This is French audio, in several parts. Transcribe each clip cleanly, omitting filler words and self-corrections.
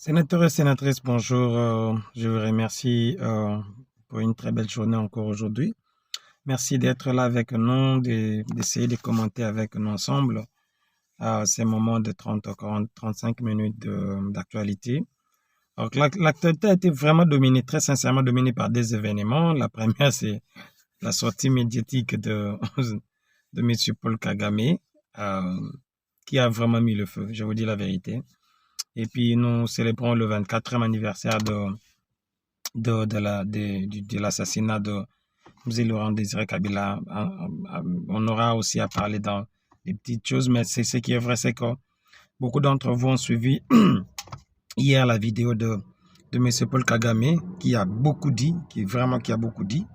Sénateurs et sénatrices, bonjour. Je vous remercie pour une très belle journée encore aujourd'hui. Merci d'être là avec nous, d'essayer de commenter avec nous ensemble ces moments de 30, 40, 35 minutes d'actualité. Donc, l'actualité a été vraiment dominée, très sincèrement dominée par des événements. La première, c'est la sortie médiatique de M. Paul Kagame, euh, qui a vraiment mis le feu, je vous dis la vérité. Et puis, nous célébrons le 24e anniversaire de l'assassinat de M. Laurent Désiré Kabila. On aura aussi à parler dans des petites choses, mais c'est ce qui est vrai, c'est que beaucoup d'entre vous ont suivi hier la vidéo de M. Paul Kagame, qui a beaucoup dit, qui a beaucoup dit.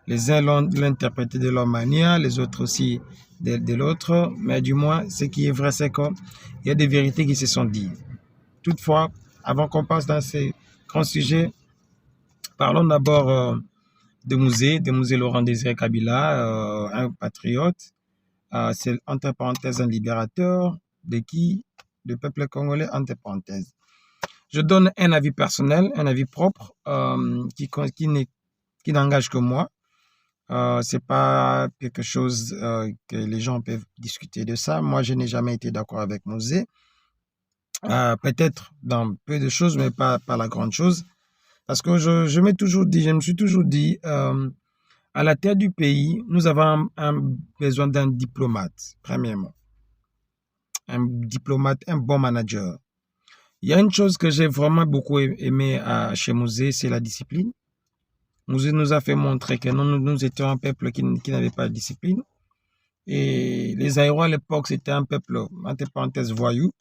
Les uns l'ont interprété de leur manière, les autres aussi de l'autre, mais du moins, ce qui est vrai, c'est qu'il y a des vérités qui se sont dites. Toutefois, avant qu'on passe dans ces grands sujets, parlons d'abord de Musée Laurent Désiré Kabila, un patriote, c'est entre parenthèses un libérateur, de qui le peuple congolais, entre parenthèses. Je donne un avis personnel, un avis propre, qui n'engage que moi. C'est pas quelque chose que les gens peuvent discuter de ça. Moi, je n'ai jamais été d'accord avec Musée. Peut-être dans peu de choses, mais pas la grande chose. Parce que je me suis toujours dit, à la tête du pays, nous avons besoin d'un diplomate, premièrement. Un diplomate, un bon manager. Il y a une chose que j'ai vraiment beaucoup aimé chez Musée, c'est la discipline. Musée nous a fait montrer que nous étions un peuple qui n'avait pas de discipline. Et les Aïros à l'époque, c'était un peuple, entre parenthèses, voyou.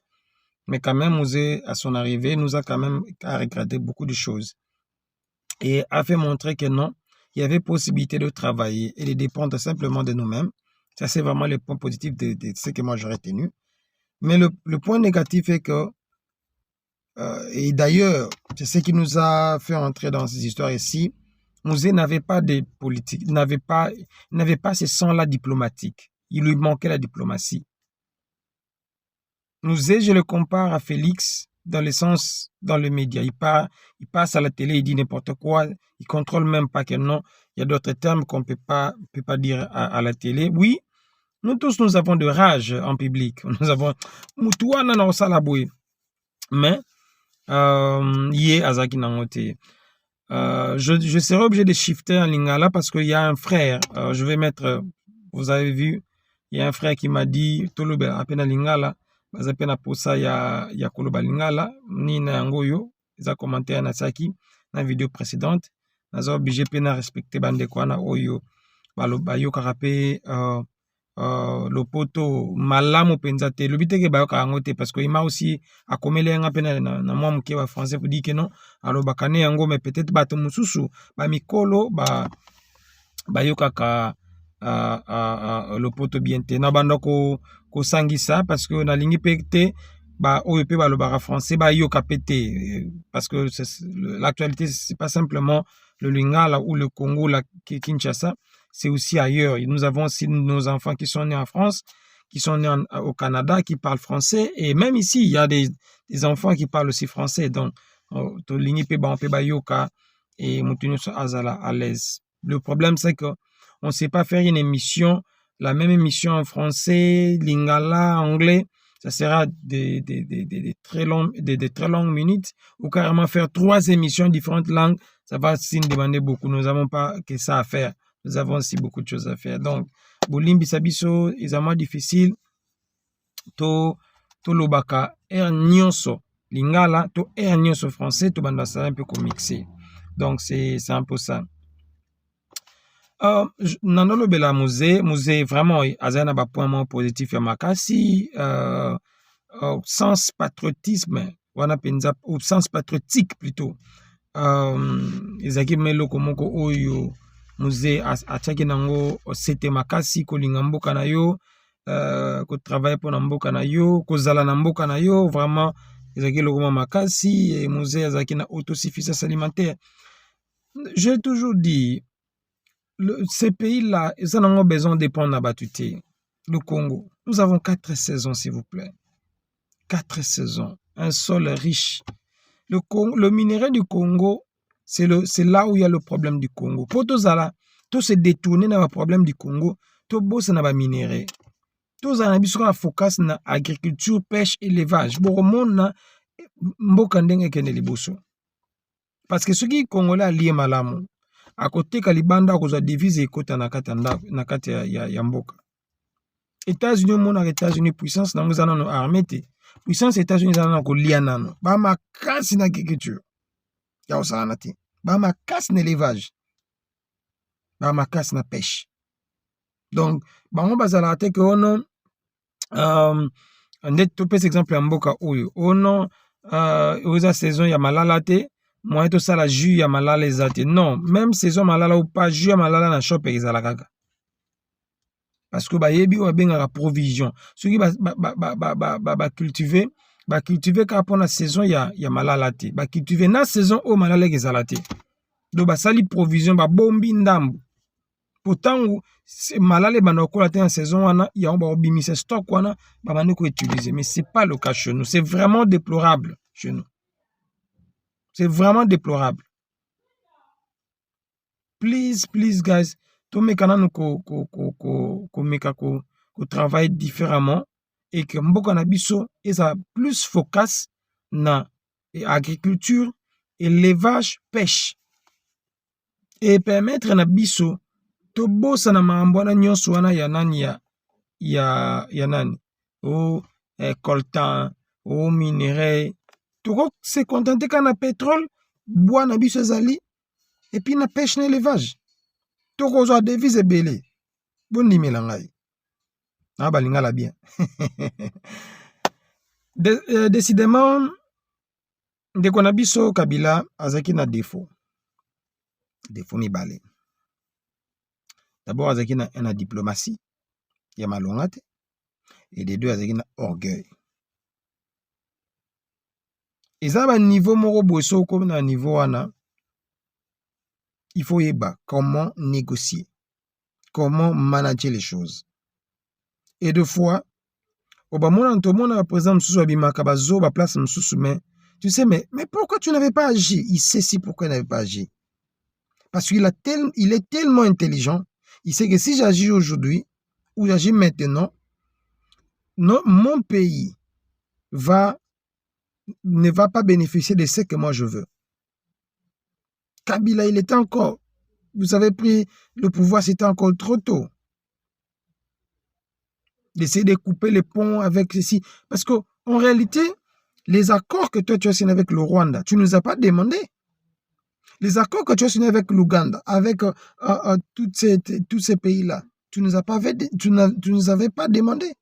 Mais quand même, Musée, à son arrivée, nous a quand même regretté beaucoup de choses. Et a fait montrer que non, il y avait possibilité de travailler et de dépendre simplement de nous-mêmes. Ça, c'est vraiment le point positif de ce que moi j'aurais tenu. Mais le point négatif est que, et d'ailleurs, c'est ce qui nous a fait entrer dans ces histoires ici, Musée n'avait pas de politique, il n'avait pas ce sang-là diplomatique. Il lui manquait la diplomatie. Musée, je le compare à Félix dans le sens, dans le média. Il passe à la télé, il dit n'importe quoi, il contrôle même pas que non. Il y a d'autres termes qu'on peut pas dire à la télé. Oui, nous tous, nous avons de rage en public. Nous avons, mais, je serai obligé de shifter en lingala parce qu'il y a un frère, je vais mettre, vous avez vu, il y a un frère qui m'a dit, Tolobe, apena lingala, bazapena posa ya koloba lingala, ni na yangoyo, ils ont commenté na saki, na vidéo précédente, naza obligé pena respecter bande kwa na oyo, baloba yo karape, lopoto malamu penza te lobi teke bayoka yango te parce que il m'a aussi akomeli yanga pe na mwa moke ba français pour dire que non alobaka ne yango mais peut-être bato mosusu ba mikolo bayokaka lopoto bien te na banda kosangisa parce que nalingi pe te ba oyo pe balobaka français bayoka pe te parce que l'actualité c'est pas simplement le Lingala ou le Congo, la Kinshasa, c'est aussi ailleurs. Nous avons aussi nos enfants qui sont nés en France, qui sont nés au Canada, qui parlent français. Et même ici, il y a des enfants qui parlent aussi français. Donc, et à l'aise. Le problème, c'est qu'on ne sait pas faire une émission, la même émission en français, lingala, anglais. Ça sera des très longues minutes ou carrément faire 3 émissions différentes langues. Ça va aussi nous demander beaucoup. Nous n'avons pas que ça à faire. Nous avons aussi beaucoup de choses à faire. Donc, Bolimbi Sabiso, est vraiment difficile. To lobaka nyonso lingala, to nyonso français, to banda ça un peu comme mixé. Donc, c'est un peu ça. Nanolo Bela Musée, vraiment, azana ba point positif ya makasi, sens patriotisme, wana penza, ou sens patriotique plutôt. Ezaki meloko moko oyo Musée atiaki nango sete makasi kolinga mboka na yo, kotravaille pour na mboka na yo, kozala na mboka na yo, vraiment ezaki lokoma makasi et Musée azaki na autosuffisance alimentaire. J'ai toujours dit ces pays-là, ils en ont besoin de prendre la batuté. Le Congo, nous avons 4 saisons, s'il vous plaît. 4 saisons. Un sol riche. le minerai du Congo, c'est là où il y a le problème du Congo. Pour tout ça, tout se détourner dans le problème du Congo, tout bosse dans le minerai. Tout ça, on a focus sur l'agriculture, pêche, élevage. Pour le monde, mbokandenge kende liboso. Parce que ce qui est Congolais lié malamu, à côté Kalibanda, on a divisé côté na kati ya mboka. États-Unis, mon États-Unis puissance, nous avons nos armées. Puissance États-Unis, nous avons lianano. Ba ma casse na agriculture. Ya osanati. Ba ma casse na élevage. Ba ma casse na pêche. Donc, ba on bazala te que ono net to pes exemple ya mboka oyo. Ono oza saison ya malala te, moi to sala jus ya malala ezate. Non, même saison malala ou pas jus ya malala na shop ezala kaka. Parce que bayebi ou bien la provision. Ceux qui cultiver car pour la saison ya malala te. Ba cultiver na saison au malala ezala te. Donc ba sali provision ba bombi ndambu. Pourtant malala banakola te en saison wana ya ba obimisa stock wana ba maniko utiliser, mais c'est pas le cas chez nous. C'est vraiment déplorable chez nous. C'est vraiment déplorable. Please guys, tout mécanisme qu'on travaille différemment et que mboka na biso eza plus focus na agriculture, élevage, pêche et permettre na biso to bossa na mambo na nyonso wana ya nani ya nani coltan minerai to se contenter kana pétrole bois na biso ezali et puis na pêche na élevage. Toko zo devise belé. Bon nimela ngai. Na balinga la bien. Décidément ndeko na biso Kabila azaki na défaut. Défaut mibale. D'abord azaki na diplomatie ya malonga te et de deux azaki na orgueil. Eza ba niveau moko boso comme na niveau wana. Il faut yeba comment négocier, comment manager les choses. Et deux fois, par exemple, place tu sais, mais pourquoi tu n'avais pas agi? Il sait si pourquoi il n'avait pas agi. Parce qu'il est tellement intelligent, il sait que si j'agis aujourd'hui, ou j'agis maintenant, mon pays ne va pas bénéficier de ce que moi je veux. Kabila, il était encore, vous avez pris le pouvoir, c'était encore trop tôt. D'essayer de couper les ponts avec ceci. Parce qu'en réalité, les accords que toi tu as signés avec le Rwanda, tu ne nous as pas demandé. Les accords que tu as signés avec l'Ouganda, avec tous ces pays-là, tu ne nous avais pas demandé.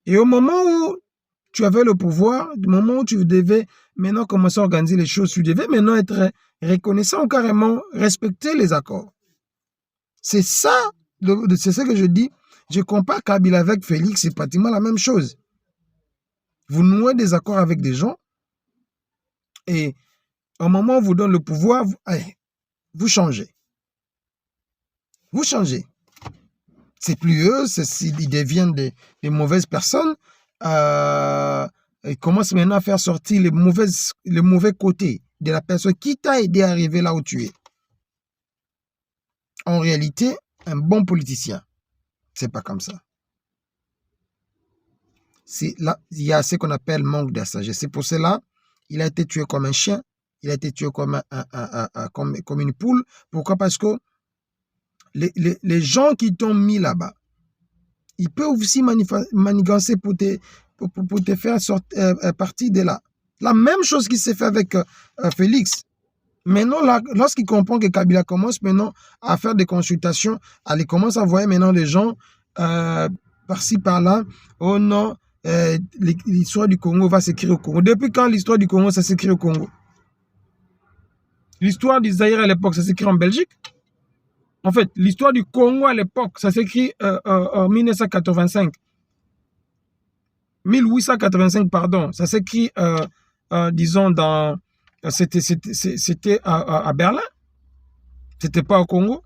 Et au moment où tu avais le pouvoir, du moment où tu devais maintenant commencer à organiser les choses, tu devais maintenant être reconnaissant, carrément respecter les accords. C'est ça, c'est ce que je dis. Je compare Kabila avec Félix, c'est pratiquement la même chose. Vous nouez des accords avec des gens et au moment où on vous donne le pouvoir, vous changez. Vous changez. C'est plus eux, ils deviennent des mauvaises personnes. Ils commencent maintenant à faire sortir les mauvais côtés de la personne qui t'a aidé à arriver là où tu es. En réalité, un bon politicien, c'est pas comme ça. Là, il y a ce qu'on appelle manque de sagesse. C'est pour cela, il a été tué comme un chien, il a été tué comme une poule. Pourquoi? Parce que les gens qui t'ont mis là-bas, ils peuvent aussi manigancer pour te faire sortir partir de là. La même chose qui s'est fait avec Félix. Maintenant, lorsqu'il comprend que Kabila commence maintenant à faire des consultations, il commence à voir maintenant les gens par-ci, par-là. Oh non, l'histoire du Congo va s'écrire au Congo. Depuis quand l'histoire du Congo, ça s'écrit au Congo? L'histoire du Zaïre à l'époque, ça s'écrit en Belgique? En fait, l'histoire du Congo à l'époque, ça s'écrit en 1985. 1885, pardon. Ça s'écrit, disons, c'était à Berlin. C'était pas au Congo.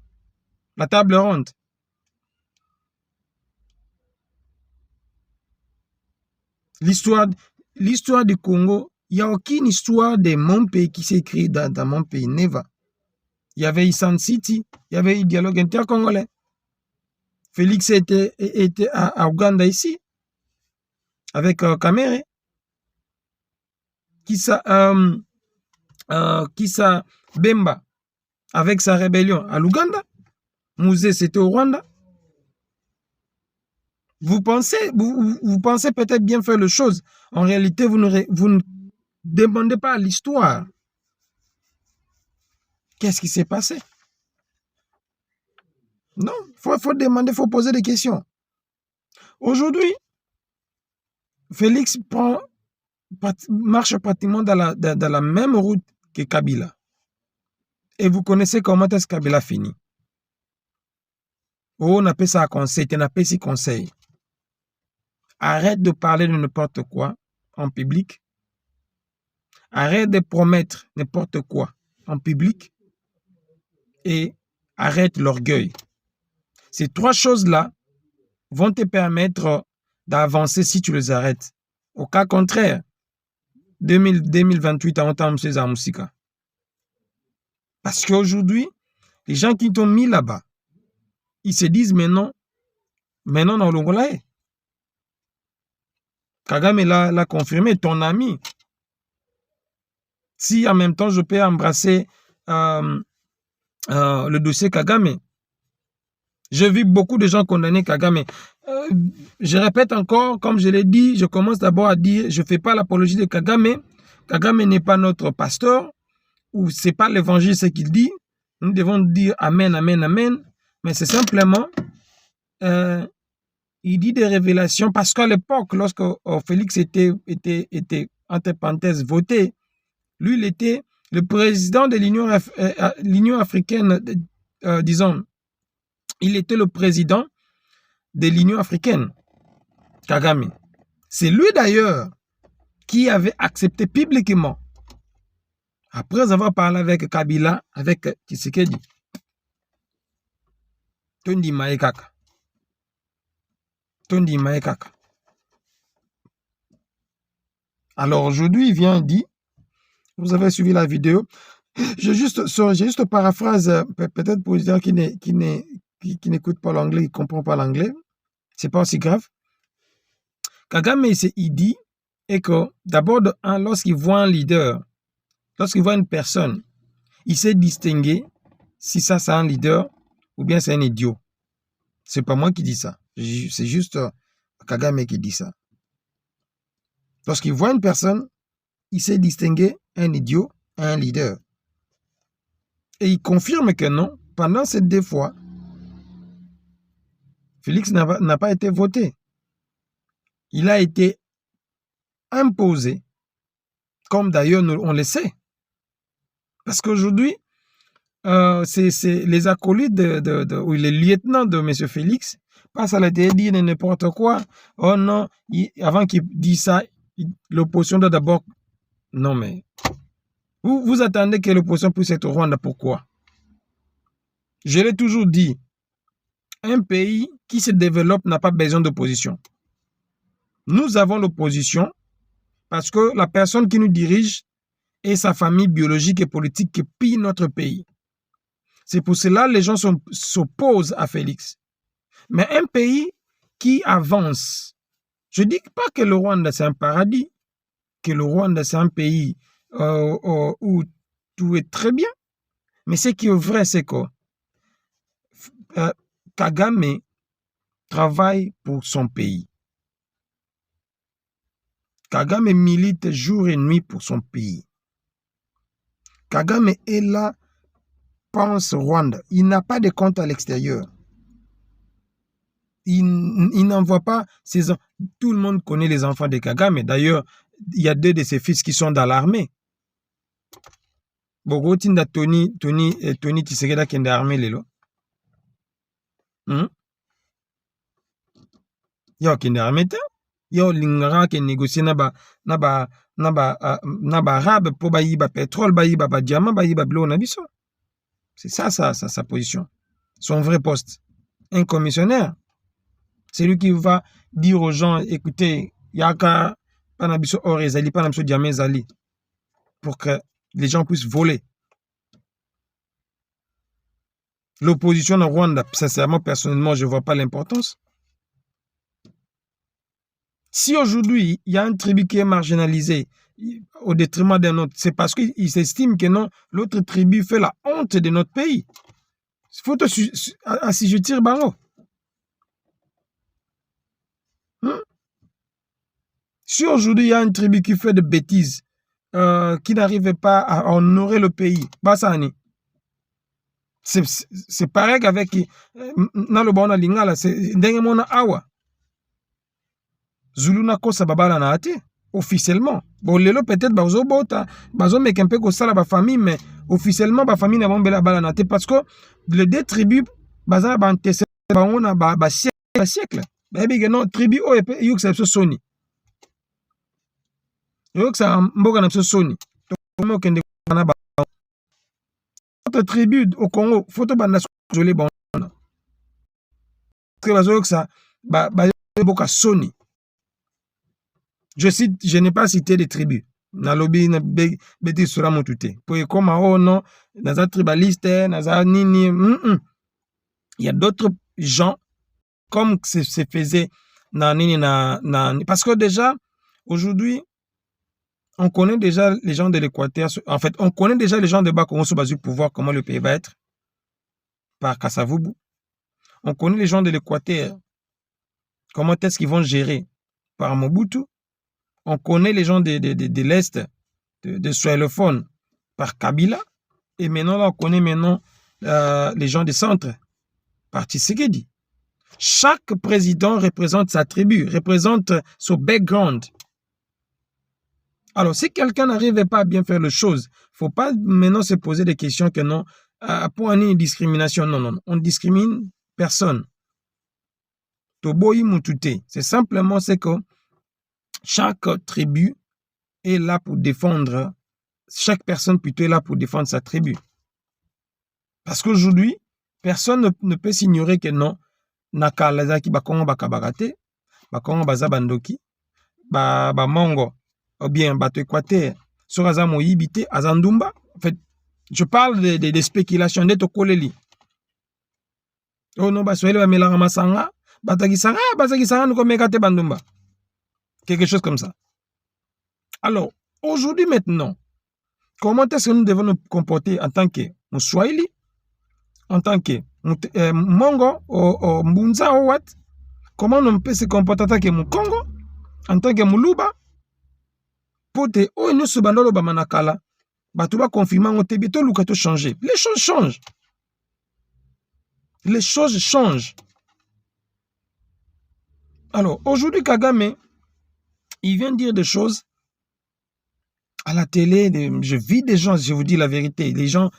La table ronde. L'histoire du Congo, Il n'y a aucune histoire de mon pays qui s'écrit dans mon pays. Never. Il y avait Isan City, il y avait un dialogue intercongolais. Félix était à Ouganda ici, avec Kamere. Kissa Bemba, avec sa rébellion à l'Ouganda. Mouzé, c'était au Rwanda. Vous pensez peut-être bien faire les choses. En réalité, vous ne demandez pas à l'histoire. Qu'est-ce qui s'est passé? Non, faut demander, il faut poser des questions. Aujourd'hui, Félix marche pratiquement dans la même route que Kabila. Et vous connaissez comment est-ce que Kabila finit. Oh, on appelle ça un conseil, on appelle ça conseil. Arrête de parler de n'importe quoi en public. Arrête de promettre n'importe quoi en public. Et arrête l'orgueil. Ces trois choses-là vont te permettre d'avancer si tu les arrêtes. Au cas contraire, 2028, on entend M. Zamoussika. Parce qu'aujourd'hui, les gens qui t'ont mis là-bas, ils se disent maintenant, dans l'Ongolaï. Kagame l'a confirmé, ton ami. Si en même temps je peux embrasser le dossier Kagame, j'ai vu beaucoup de gens condamner Kagame. Je répète encore, comme je l'ai dit, je commence d'abord à dire, je ne fais pas l'apologie de Kagame. Kagame n'est pas notre pasteur, ou ce n'est pas l'évangile ce qu'il dit. Nous devons dire Amen, Amen, Amen. Mais c'est simplement, il dit des révélations, parce qu'à l'époque, lorsque Félix était entre parenthèses voté, lui, il était le président de l'Union africaine, disons, il était le président de l'Union africaine, Kagame. C'est lui d'ailleurs qui avait accepté publiquement, après avoir parlé avec Kabila, avec Tshisekedi, Tondi Maekaka. Alors aujourd'hui, il vient et dit, vous avez suivi la vidéo, j'ai juste paraphrase, peut-être pour les gens qui n'écoutent pas l'anglais, qui ne comprennent pas l'anglais, c'est pas aussi grave. Kagame, il dit, et que d'abord, lorsqu'il voit un leader, lorsqu'il voit une personne, il sait distinguer si ça c'est un leader ou bien c'est un idiot. C'est pas moi qui dis ça, c'est juste Kagame qui dit ça. Lorsqu'il voit une personne, il sait distinguer un idiot et un leader. Et il confirme que non, pendant ces 2 fois, Félix n'a pas été voté. Il a été imposé, comme d'ailleurs on le sait. Parce qu'aujourd'hui, c'est les acolytes ou les lieutenants de M. Félix passent à la télé dire n'importe quoi. Oh non, avant qu'il dise ça, l'opposition doit d'abord... Non mais, vous attendez que l'opposition puisse être au Rwanda, pourquoi? Je l'ai toujours dit, un pays qui se développe n'a pas besoin d'opposition. Nous avons l'opposition parce que la personne qui nous dirige est sa famille biologique et politique qui pille notre pays. C'est pour cela que les gens s'opposent à Félix. Mais un pays qui avance, je ne dis pas que le Rwanda c'est un paradis, que le Rwanda c'est un pays où tout est très bien, mais ce qui est vrai, c'est que Kagame travaille pour son pays. Kagame milite jour et nuit pour son pays. Kagame est là, pense Rwanda. Il n'a pas de compte à l'extérieur. Il n'envoie pas ses enfants. Tout le monde connaît les enfants de Kagame. D'ailleurs, il y a 2 de ses fils qui sont dans l'armée. Bogotinda Tony Tshisekedi qui est dans l'armée lelo. Yo qui est dans l'armée. Yo lingara qui négocie na ba arabe pour bayiba pétrole, bayiba ba diamant, bayiba bleu na biso. C'est ça sa position. Son vrai poste. Un commissionnaire. C'est lui qui va dire aux gens, écoutez, yaka panabiso or ezali, panabiso diamant ezali. pour que les gens puissent voler. L'opposition au Rwanda, sincèrement, personnellement, je ne vois pas l'importance. Si aujourd'hui, il y a un tribu qui est marginalisé au détriment d'un autre, c'est parce qu'il s'estime que non, l'autre tribu fait la honte de notre pays. Il faut assujettir Bango. Si aujourd'hui, il y a une tribu qui fait des bêtises, qui n'arrive pas à honorer le pays, Bassani. C'est pareil qu'avec dans le bon lingala, c'est Ndengemona Awa. Zulu na kosa babala na ate officiellement. Bon lelo peut-être bazo bota, bazo mekempe ko sala ba famille mais officiellement ba famille na bombela bala na ate parce que les deux tribus baza ba antecédents ba ba siècle. Ba bi non tribu o yuk sa soni. Yuk sa mboka na soni. To mo kende na ba notre tribu au Congo, photo banda jolé bon. Que bazo yuk sa ba boka soni. Je n'ai pas cité des tribus. Nalobi na beti sura motute. Pour comme oh non, naza tribaliste, naza nini. Il y a d'autres gens comme se faisait na nini na parce que déjà aujourd'hui on connaît déjà les gens de l'Équateur. En fait, on connaît déjà les gens de Bas-Congo sous base du pouvoir, comment le pays va être par Kasavubu. On connaît les gens de l'Équateur, comment est-ce qu'ils vont gérer par Mobutu. On connaît les gens de l'Est, de Swahilophones, par Kabila. Et maintenant, là, on connaît maintenant les gens du centre, par Tshisekedi. Chaque président représente sa tribu, représente son background. Alors, si quelqu'un n'arrive pas à bien faire les choses, il ne faut pas maintenant se poser des questions que non, pour une discrimination. Non, non, on ne discrimine personne. Toboyi Mutute, c'est simplement ce que chaque tribu est là pour défendre, chaque personne plutôt est là pour défendre sa tribu. Parce qu'aujourd'hui, personne ne peut s'ignorer que non, Nakalazaki Bakongo Bakabarate, Bakongo Bazabandoki, Mongo, ou bien Bato Équateur, Soraza Moyibite, Azandumba. En fait, je parle des spéculations de Tokoleli. Oh non, Baswele va mélanger Masanga, Batagisanga, nous comme Megate Bandumba. Quelque chose comme ça. Alors, aujourd'hui maintenant, comment est-ce que nous devons nous comporter en tant que Moussouaili, en tant que Mongo, ou Mbunza, ou what? Comment on peut se comporter en tant que Moukongo, en tant que Mouluba? Pour te, oh, nous se bandolo bamanakala, batuba confirmant, on te bito lukato changer. Les choses changent. Les choses changent. Alors, aujourd'hui, Kagame, il vient dire des choses à la télé. Je vis des gens, je vous dis la vérité. Les gens,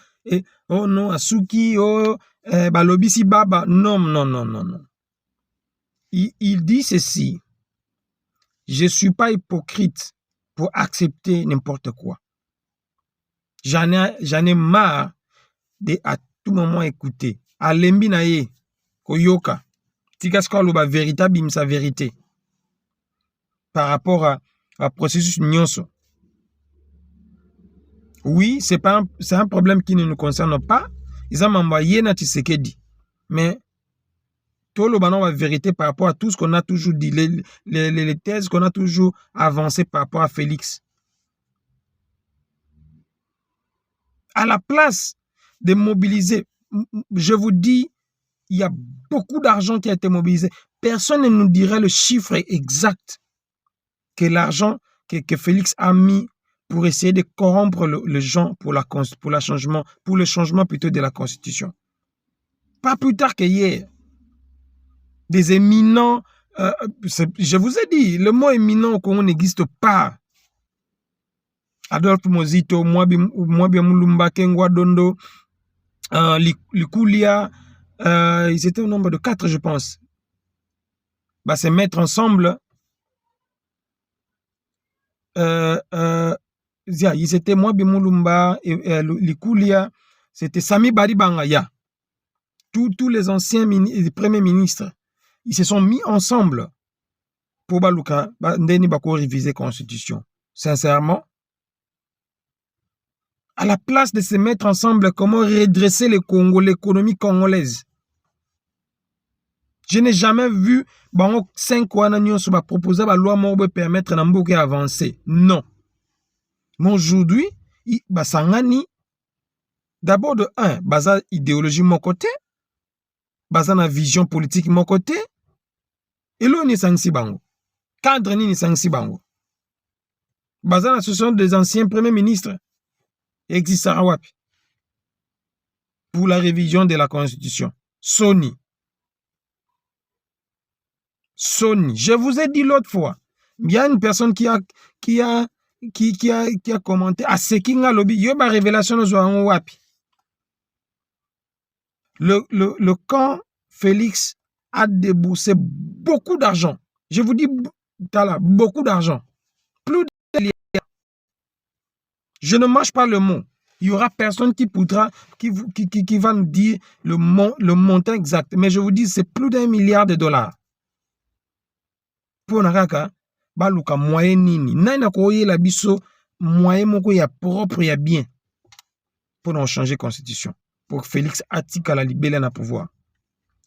oh non, Asuki, oh, Balobisi Baba. Non, non, non, non, non. Il dit ceci. Je ne suis pas hypocrite pour accepter n'importe quoi. J'en ai marre de à tout moment écouter. Alembi naye, koyoka. Tikasko loba véritable, bim sa vérité. Par rapport à processus nyonso. Oui, c'est un problème qui ne nous concerne pas. Ils ont envoyé na Tshisekedi. Mais tout le ballon la vérité par rapport à tout ce qu'on a toujours dit, les thèses qu'on a toujours avancées par rapport à Félix. À la place de mobiliser, je vous dis, il y a beaucoup d'argent qui a été mobilisé. Personne ne nous dirait le chiffre exact que l'argent que Félix a mis pour essayer de corrompre les gens pour le changement plutôt de la Constitution. Pas plus tard qu'hier. Des éminents, je vous ai dit, le mot éminent au Congo n'existe pas. Adolphe Mozito, Mwabia Mulumba, Kengwa Dondo, Likulia, ils étaient au nombre de 4, je pense. Bah, se mettre ensemble. Ils étaient Mwabia Mulumba, Likulia, c'était Sami Baribangaya. Tous les anciens premiers ministres, ils se sont mis ensemble pour Baluka, Ndeni Bako réviser la Constitution. Sincèrement, À la place de se mettre ensemble, comment redresser le Congo, l'économie congolaise. Je n'ai jamais vu 5 ans de proposer la loi pour permettre à Mboka avancer. Non. Mais aujourd'hui, Basangani, d'abord de un, basa idéologie mon côté, basa na vision politique mon côté, et l'on ni sangsi bango. Cadre ni sangsi bango. Basa na ce sont des anciens premiers ministres. Existe wapi pour la révision de la Constitution. Sony. Je vous ai dit l'autre fois, il y a une personne qui a commenté à ce qu'il y a lobby, il y a une révélation de wapi. Le camp Félix a déboursé beaucoup d'argent. Je vous dis, beaucoup d'argent. Plus de milliards. Je ne mâche pas le mot. Il n'y aura personne qui va nous dire le montant exact. Mais je vous dis, c'est plus d'1 milliard de dollars. Pour nakaka, baluka moyen nini. Naina koye la biso, moyen moko ya propre ya bien. Pour nous changer la constitution. Pour que Félix Atika la libérer na pouvoir.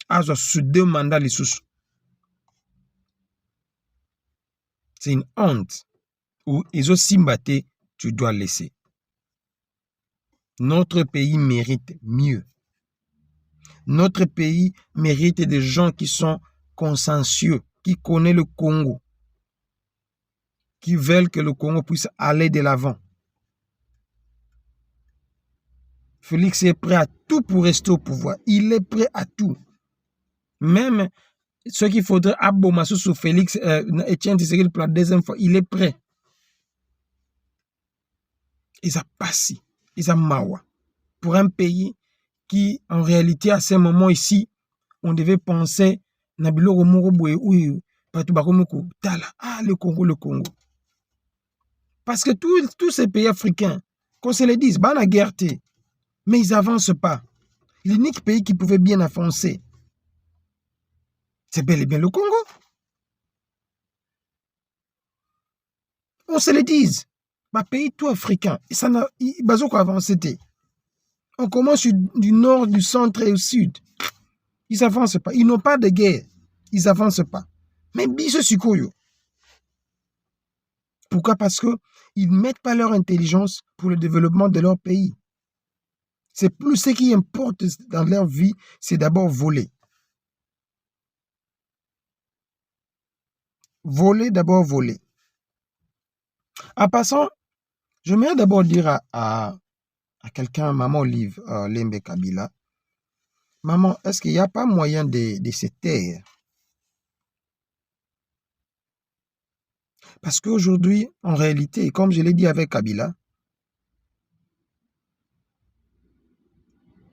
Azo sous 2 mandats les sous. C'est une honte. Où ils ont simbaté, tu dois laisser. Notre pays mérite mieux. Notre pays mérite des gens qui sont consensueux, qui connaissent le Congo, qui veulent que le Congo puisse aller de l'avant. Félix est prêt à tout pour rester au pouvoir. Il est prêt à tout. Même ce qu'il faudrait abomber sur Félix, Etienne Tshisekedi pour la 2e fois, il est prêt. Ils ont passé, ils ont mawa. Pour un pays qui, en réalité, à ce moment ici, on devait penser, le Congo, le Congo. Parce que tous ces pays africains, qu'on se le dise, la guerre, mais ils n'avancent pas. L'unique pays qui pouvait bien avancer, c'est bel et bien le Congo. On se le dise. Pays tout africain, ça n'a pas avancé. On commence du nord, du centre et au sud. Ils n'avancent pas. Ils n'ont pas de guerre. Ils n'avancent pas. Mais biso sikoyo. Pourquoi? Parce qu'ils ne mettent pas leur intelligence pour le développement de leur pays. C'est plus ce qui importe dans leur vie, c'est d'abord voler. Voler, d'abord voler. En passant, j'aimerais d'abord dire à quelqu'un, maman Olive Lembe Kabila, maman, est-ce qu'il n'y a pas moyen de se taire? Parce qu'aujourd'hui, en réalité, comme je l'ai dit avec Kabila,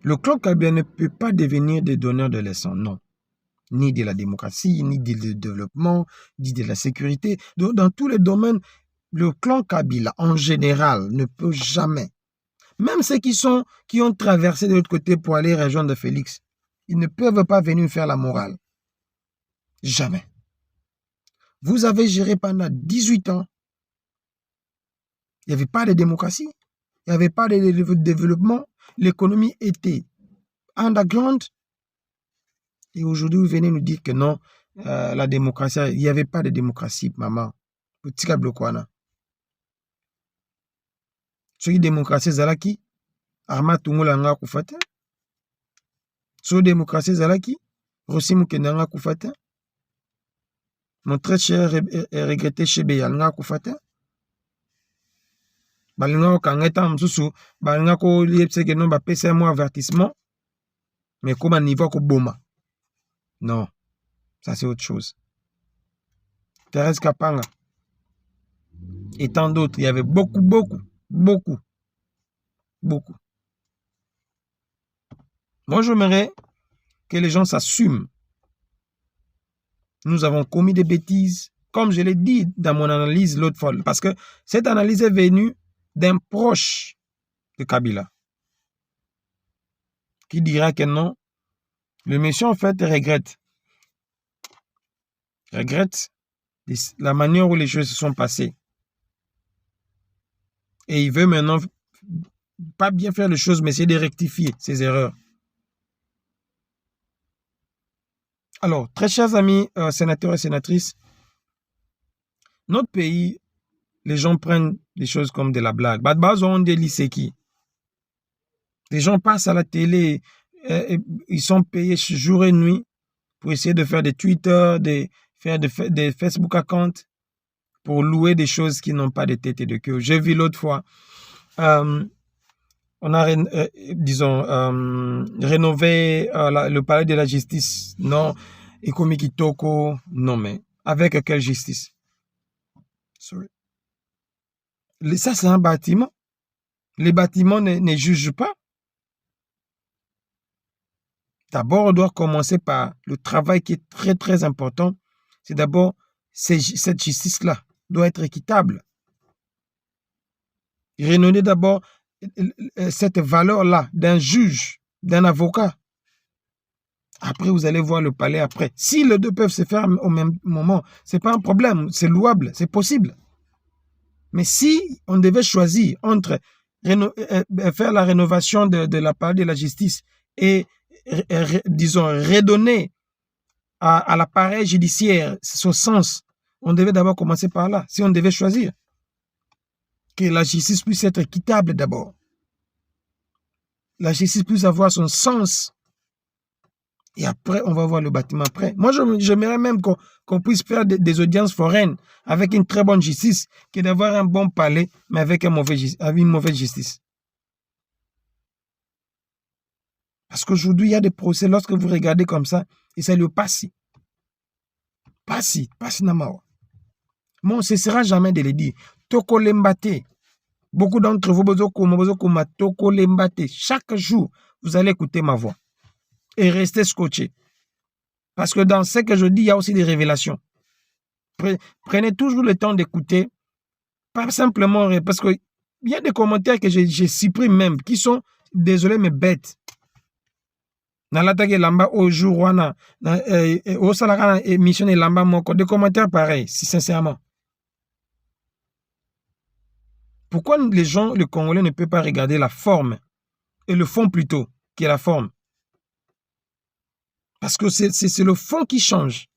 le clan Kabila ne peut pas devenir des donneurs de leçons, non. Ni de la démocratie, ni du développement, ni de la sécurité. Donc, dans tous les domaines, le clan Kabila, en général, ne peut jamais. Même ceux qui ont traversé de l'autre côté pour aller rejoindre Félix, ils ne peuvent pas venir faire la morale. Jamais. Vous avez géré pendant 18 ans. Il n'y avait pas de démocratie. Il n'y avait pas de développement. L'économie était underground. Et aujourd'hui, vous venez nous dire que non, la démocratie, il n'y avait pas de démocratie, maman. Petit câble quoi, ce qui démocratie zalaki, Arma Tungola nga kufata. Ce démocratie zalaki, Rossi Mukenda nga kufata. Mon très cher et regretté Chebeya nga kufata. Balinga kangeta msusu, balinga ko liepseke non ba pesa mo avertissement. Mais comme un niveau ko boma. Non, ça c'est autre chose. Thérèse Kapanga et tant d'autres, il y avait beaucoup. Moi, j'aimerais que les gens s'assument. Nous avons commis des bêtises, comme je l'ai dit dans mon analyse l'autre fois, parce que cette analyse est venue d'un proche de Kabila, qui dira que non, le monsieur en fait regrette la manière où les choses se sont passées. Et il veut maintenant pas bien faire les choses, mais essayer de rectifier ces erreurs. Alors, très chers amis sénateurs et sénatrices, notre pays, les gens prennent des choses comme de la blague. On des lycées qui. Les gens passent à la télé, ils sont payés jour et nuit pour essayer de faire des Twitter, faire des Facebook accounts pour louer des choses qui n'ont pas de tête et de queue. J'ai vu l'autre fois, on a, rénové le palais de la justice. Non, Ikomi Kitoko, non, mais avec quelle justice? Sorry. Ça, c'est un bâtiment. Les bâtiments ne jugent pas. D'abord, on doit commencer par le travail qui est très, très important. C'est d'abord, cette justice-là doit être équitable. Rénover d'abord cette valeur-là d'un juge, d'un avocat. Après, vous allez voir le palais après. Si les deux peuvent se faire au même moment, ce n'est pas un problème, c'est louable, c'est possible. Mais si on devait choisir entre faire la rénovation de la palais de la justice et, disons, redonner à l'appareil judiciaire son sens, on devait d'abord commencer par là, si on devait choisir. Que la justice puisse être équitable d'abord. La justice puisse avoir son sens. Et après, on va voir le bâtiment après. Moi, j'aimerais même qu'on puisse faire des audiences foraines avec une très bonne justice que d'avoir un bon palais, mais avec une mauvaise justice. Parce qu'aujourd'hui, il y a des procès, lorsque vous regardez comme ça, et ça lui passe. Passe Namawa. Moi, on ne cessera jamais de le dire. Toko Lembate. Beaucoup d'entre vous, Toko Lembate. Chaque jour, vous allez écouter ma voix. Et rester scotché. Parce que dans ce que je dis, il y a aussi des révélations. Prenez toujours le temps d'écouter. Pas simplement, parce qu'il y a des commentaires que je supprime même, qui sont, désolé, mais bêtes. Nalatake lamba au jour wana au salaka émission lamba moko, des commentaires pareils, si sincèrement. Pourquoi les gens, le Congolais, ne peuvent pas regarder la forme et le fond plutôt, qui est la forme? Parce que c'est le fond qui change.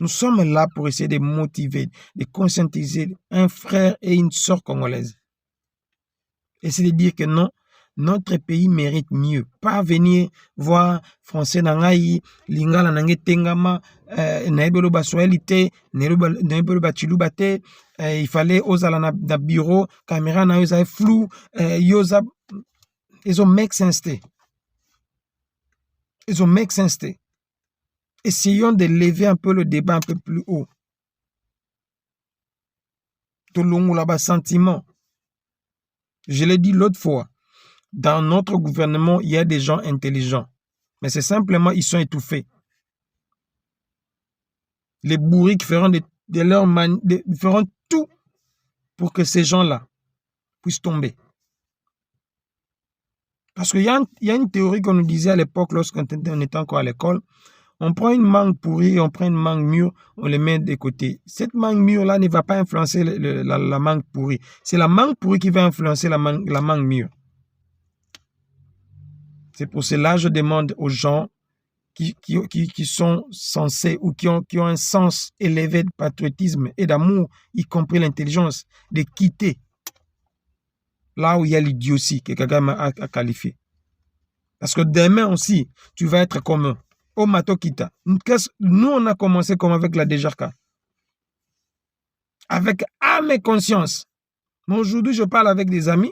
Nous sommes là pour essayer de motiver, de conscientiser un frère et une sœur congolaise. Et c'est de dire que non, notre pays mérite mieux. Pas venir voir français nangai, lingala nange tengama, naibelo baswahili, naibelo bachilubate, il fallait osala na bureau, caméra na yoza flou, yoza, ils ont make sense. Ils ont make sense. Essayons de lever un peu le débat un peu plus haut. Tolongula sentiment. Je l'ai dit l'autre fois. Dans notre gouvernement, il y a des gens intelligents. Mais c'est simplement, ils sont étouffés. Les bourriques feront, feront tout pour que ces gens-là puissent tomber. Parce qu'il y a une théorie qu'on nous disait à l'époque, lorsqu'on était encore à l'école. On prend une mangue pourrie, on prend une mangue mûre, on les met de côté. Cette mangue mûre-là ne va pas influencer la mangue pourrie. C'est la mangue pourrie qui va influencer la mangue mûre. C'est pour cela que je demande aux gens qui sont censés ou qui ont un sens élevé de patriotisme et d'amour, y compris l'intelligence, de quitter là où il y a l'idiotie que Kagame a qualifié. Parce que demain aussi, tu vas être comme eux. Au Matokita. Nous, on a commencé comme avec la Dejarka. Avec âme et conscience. Mais aujourd'hui, je parle avec des amis.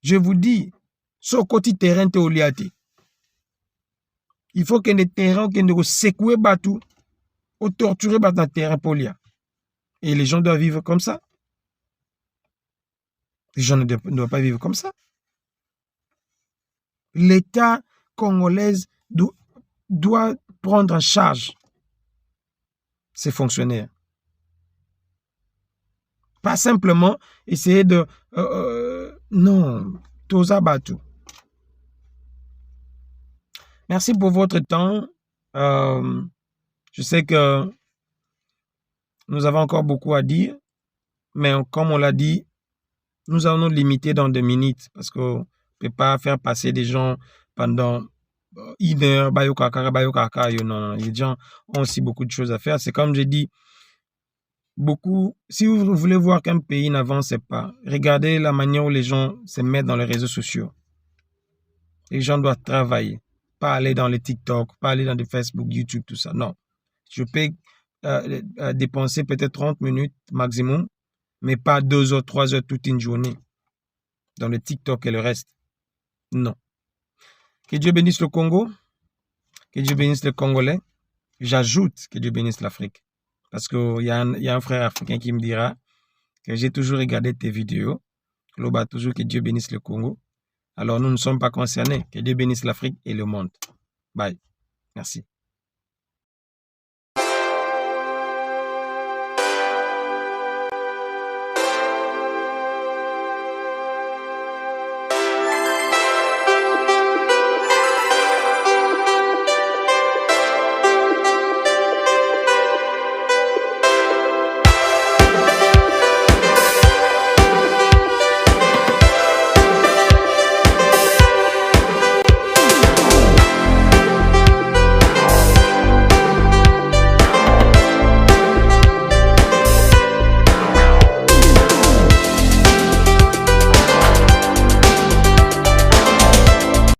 Je vous dis, ce côté terrain te oliati. Il faut que les terrains, que nous secouer batou, ou torturer dans le terrain polia. Et les gens doivent vivre comme ça. Les gens ne doivent pas vivre comme ça. L'État congolais doit prendre en charge ses fonctionnaires. Pas simplement essayer de... non, Toza Batu. Merci pour votre temps. Je sais que nous avons encore beaucoup à dire, mais comme on l'a dit, nous allons limiter dans 2 minutes parce qu'on ne peut pas faire passer des gens pendant 1 heure. Non, non, les gens ont aussi beaucoup de choses à faire. C'est comme j'ai dit, si vous voulez voir qu'un pays n'avance pas, regardez la manière où les gens se mettent dans les réseaux sociaux. Les gens doivent travailler, pas aller dans les TikTok, pas aller dans les Facebook, YouTube, tout ça. Non. Je peux dépenser peut-être 30 minutes maximum, mais pas 2 heures, 3 heures toute une journée dans le TikTok et le reste. Non. Que Dieu bénisse le Congo, que Dieu bénisse les Congolais. J'ajoute que Dieu bénisse l'Afrique. Parce qu'il y a un frère africain qui me dira que j'ai toujours regardé tes vidéos. Globa toujours que Dieu bénisse le Congo. Alors nous ne sommes pas concernés. Que Dieu bénisse l'Afrique et le monde. Bye. Merci.